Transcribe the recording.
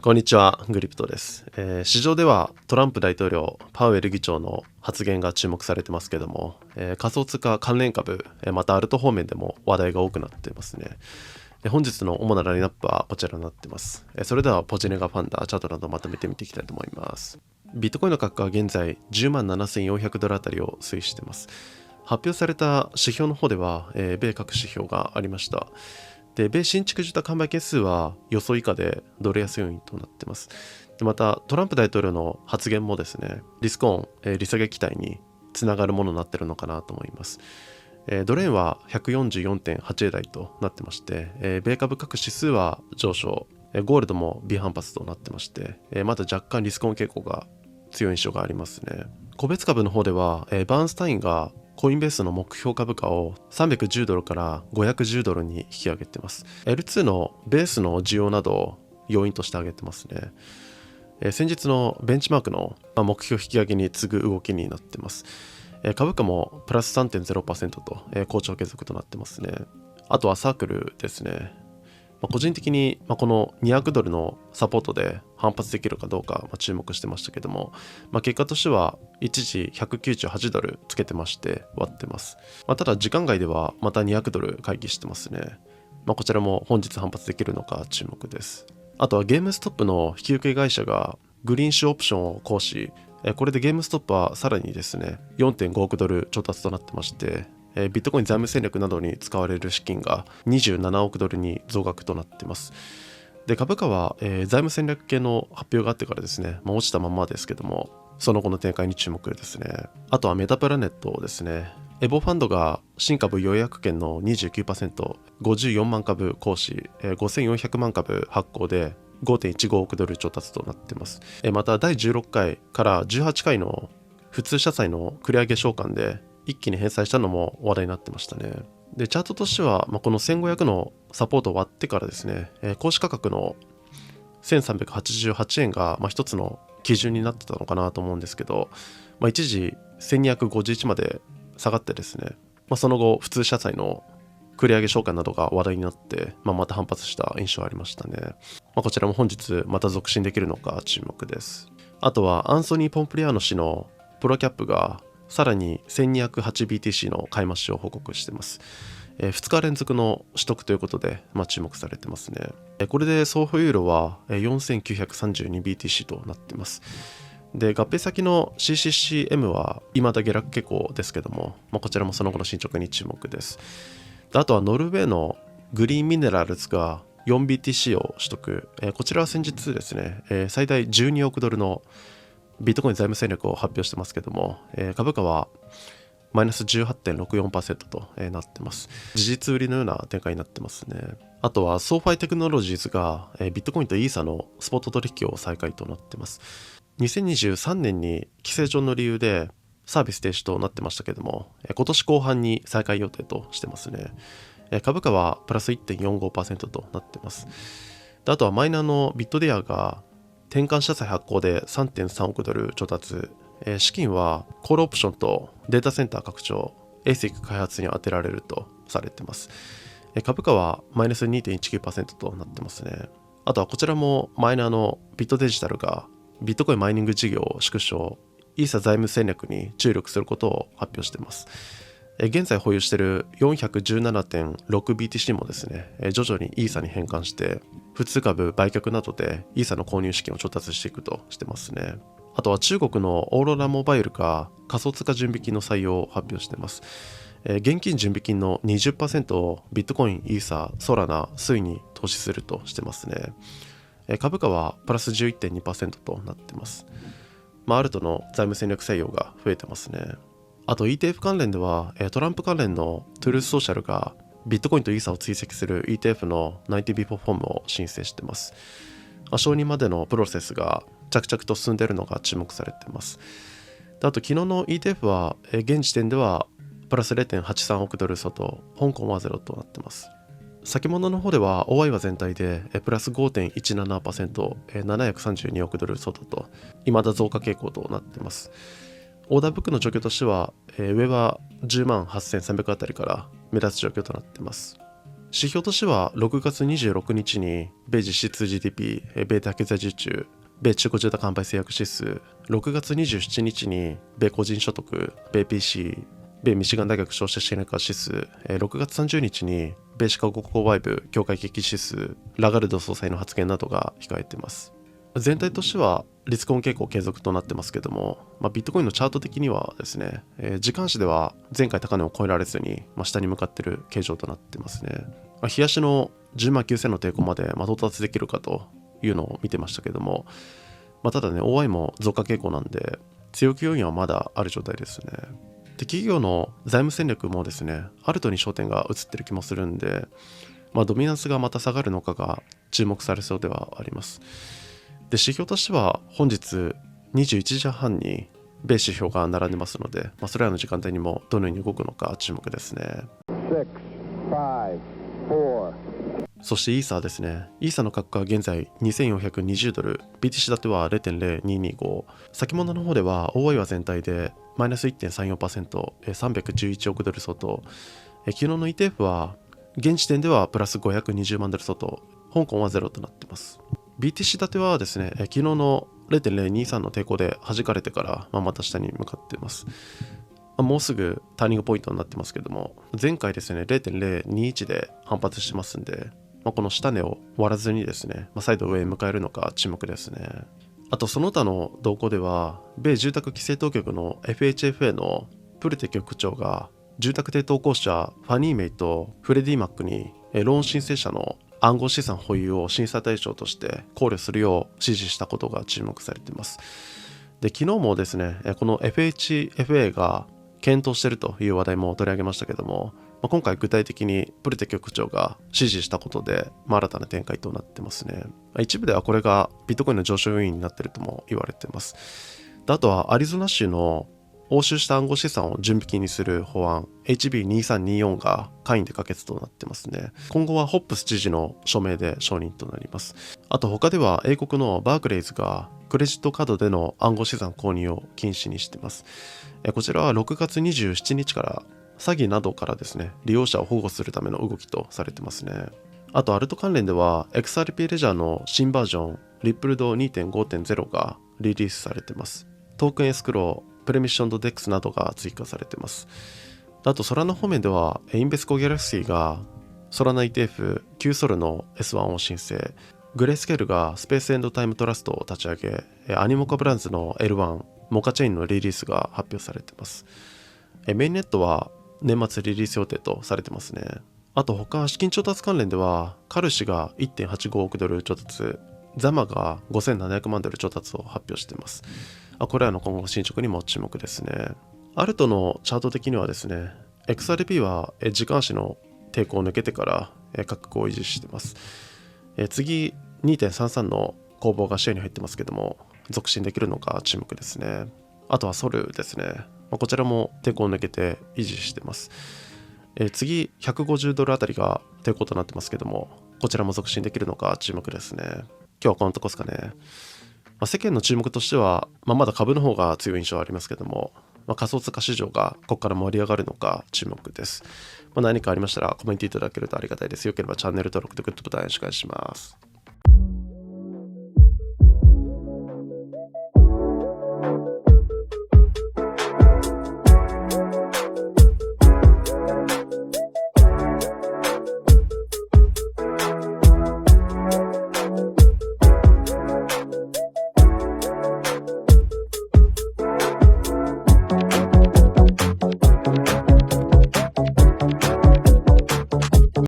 こんにちは、グリプトです。市場ではトランプ大統領、パウエル議長の発言が注目されてますけども、仮想通貨関連株、またアルト方面でも話題が多くなっていますね。本日の主なラインナップはこちらになっています。それではポジネガファンダーチャートなどまとめてみていきたいと思います。ビットコインの価格は現在10万7400ドルあたりを推移しています。発表された指標の方では、米各指標がありました。で、米新築住宅販売件数は予想以下でドル安要因となっています。でまたトランプ大統領の発言もですね、リスクオン、利下げ期待につながるものになっているのかなと思います。ドル円は 144.8 円台となってまして、米株各指数は上昇、ゴールドも微反発となってまして、まだ若干リスクオン傾向が強い印象がありますね。個別株の方では、バーンスタインがコインベースの目標株価を310ドルから510ドルに引き上げてます。L2 のベースの需要などを要因として挙げてますね。先日のベンチマークの目標引き上げに次ぐ動きになってます。株価もプラス 3.0% と好調継続となってますね。あとはサークルですね。個人的にこの200ドルのサポートで反発できるかどうか注目してましたけども、結果としては一時198ドルつけてまして割ってます。ただ時間外ではまた200ドル回帰してますね。こちらも本日反発できるのか注目です。あとはゲームストップの引き受け会社がグリーンシュオプションを行使、これでゲームストップはさらにですね 4.5 億ドル調達となってまして、ビットコイン財務戦略などに使われる資金が27億ドルに増額となっています。で、株価は、財務戦略系の発表があってからですね、落ちたままですけども、その後の展開に注目ですね。あとはメタプラネットですね。エボファンドが新株予約権の 29%、54万株行使、5400万株発行で5.15 億ドル調達となっています。また第16回から18回の普通社債の繰り上げ償還で一気に返済したのも話題になってましたね。で、チャートとしては、この1500のサポートを割ってからですね、公式価格の1388円が一つの基準になってたのかなと思うんですけど、一時1251まで下がってですね、その後普通社債の繰り上げ償還などが話題になって、また反発した印象ありましたね。こちらも本日また続伸できるのか注目です。あとはアンソニー・ポンプリアーノ氏のプロキャップがさらに 1208BTC の買い増しを報告しています。2日連続の取得ということで、注目されてますね。これで総保有量は 4932BTC となっています。で、合併先の CCCM は未だ下落傾向ですけども、こちらもその後の進捗に注目です。あとはノルウェーのグリーンミネラルズが 4BTC を取得、こちらは先日ですね、最大12億ドルのビットコイン財務戦略を発表してますけども、株価はマイナス 18.64% となってます。事実売りのような展開になってますね。あとはソーファイテクノロジーズがビットコインとイーサのスポット取引を再開となってます。2023年に規制上の理由でサービス停止となってましたけども、今年後半に再開予定としてますね。株価はプラス 1.45% となってます。で、あとはマイナーのビットデアが転換社債発行で 3.3 億ドル調達、資金はコールオプションとデータセンター拡張、ASIC 開発に充てられるとされています。株価はマイナス 2.19% となってますね。あとはこちらもマイナーのビットデジタルがビットコインマイニング事業を縮小、イーサ財務戦略に注力することを発表しています。現在保有している 417.6BTC もですね、徐々にイーサに変換して普通株売却などでイーサの購入資金を調達していくとしてますね。あとは中国のオーロラモバイルが仮想通貨準備金の採用を発表しています。現金準備金の 20% をビットコイン、イーサ、ソラナ、スイに投資するとしてますね。株価はプラス 11.2% となっています。アルトの財務戦略採用が増えてますね。あと ETF 関連ではトランプ関連のトゥルースソーシャルがビットコインとイーサを追跡する ETF の 90B フォームを申請しています。承認までのプロセスが着々と進んでいるのが注目されています。あと昨日の ETF は現時点ではプラス 0.83 億ドル相当、香港はゼロとなっています。先物の方では OI は全体でプラス 5.17%、732億ドル相当と未だ増加傾向となっています。オーダーブックの状況としては、上は10万8300あたりから目立つ状況となっています。指標としては6月26日に米実質 GDP、米経済受注、米中古住宅販売制約指数、6月27日に米個人所得、米 PC、米ミシガン大学消費者信頼感指数、6月30日に米シカゴ購買部業界景気指数、ラガルド総裁の発言などが控えています。全体としてはリスクオン傾向継続となってますけども、ビットコインのチャート的にはですね、時間足では前回高値を超えられずに、下に向かっている形状となってますね。日足の10万9000の抵抗まで到達できるかというのを見てましたけども、ただね OI も増加傾向なんで強気要因はまだある状態ですね。で企業の財務戦略もですねアルトに焦点が移ってる気もするんで、ドミナンスがまた下がるのかが注目されそうではあります。で指標としては本日21時半に米指標が並んでますので、それらの時間帯にもどのように動くのか注目ですね。6、5、4そしてイーサーですね。イーサーの価格は現在2420ドル、BTC 建ては 0.0225。先物の方では OI は全体でマイナス 1.34%、311億ドル相当。昨日の ETF は現時点ではプラス520万ドル相当、香港はゼロとなっています。BTC 建てはですね、昨日の 0.023 の抵抗で弾かれてから、また下に向かっています。もうすぐターニングポイントになってますけども、前回ですね 0.021 で反発してますんで、この下値を割らずにですね、再度上へ迎えるのか注目ですね。あとその他の動向では、米住宅規制当局の FHFA のプルテ局長が住宅抵当公社ファニーメイとフレディマックにローン申請者の暗号資産保有を審査対象として考慮するよう指示したことが注目されています。で昨日もですね、この FHFA が検討しているという話題も取り上げましたけども、今回具体的にプルテ局長が指示したことで、新たな展開となってますね。一部ではこれがビットコインの上昇要因になっているとも言われています。であとはアリゾナ州の押収した暗号資産を準備金にする法案 HB2324 が下院で可決となってますね。今後はホップス知事の署名で承認となります。あと他では英国のバークレイズがクレジットカードでの暗号資産購入を禁止にしています。こちらは6月27日から詐欺などからですね、利用者を保護するための動きとされてますね。あとアルト関連では XRP レジャーの新バージョンリップルド 2.5.0 がリリースされてます。トークンエスクロー、プレミッションドデックスなどが追加されてます。あとソラナ方面ではインベスコギャラクシーがソラナ ETF 9ソルの S1 を申請、グレースケールがスペースエンドタイムトラストを立ち上げ、アニモカブランズの L1 モカチェインのリリースが発表されてます。メインネットは年末リリース予定とされてますね。あと他資金調達関連ではカルシが 1.85 億ドル調達、ザマが5700万ドル調達を発表しています。これらの今後の進捗にも注目ですね。アルトのチャート的にはですね、XRP は時間足の抵抗を抜けてから価格を維持しています。次 2.33 の攻防が視野に入ってますけども、続伸できるのか注目ですね。あとはソルですね。こちらも抵抗を抜けて維持しています。次150ドルあたりが抵抗となってますけども、こちらも続伸できるのか注目ですね。今日はこのとこですかね。世間の注目としては、まだ株の方が強い印象はありますけども、仮想通貨市場がここから盛り上がるのか注目です。何かありましたらコメントいただけるとありがたいです。よければチャンネル登録とグッドボタンよろしくお願いします。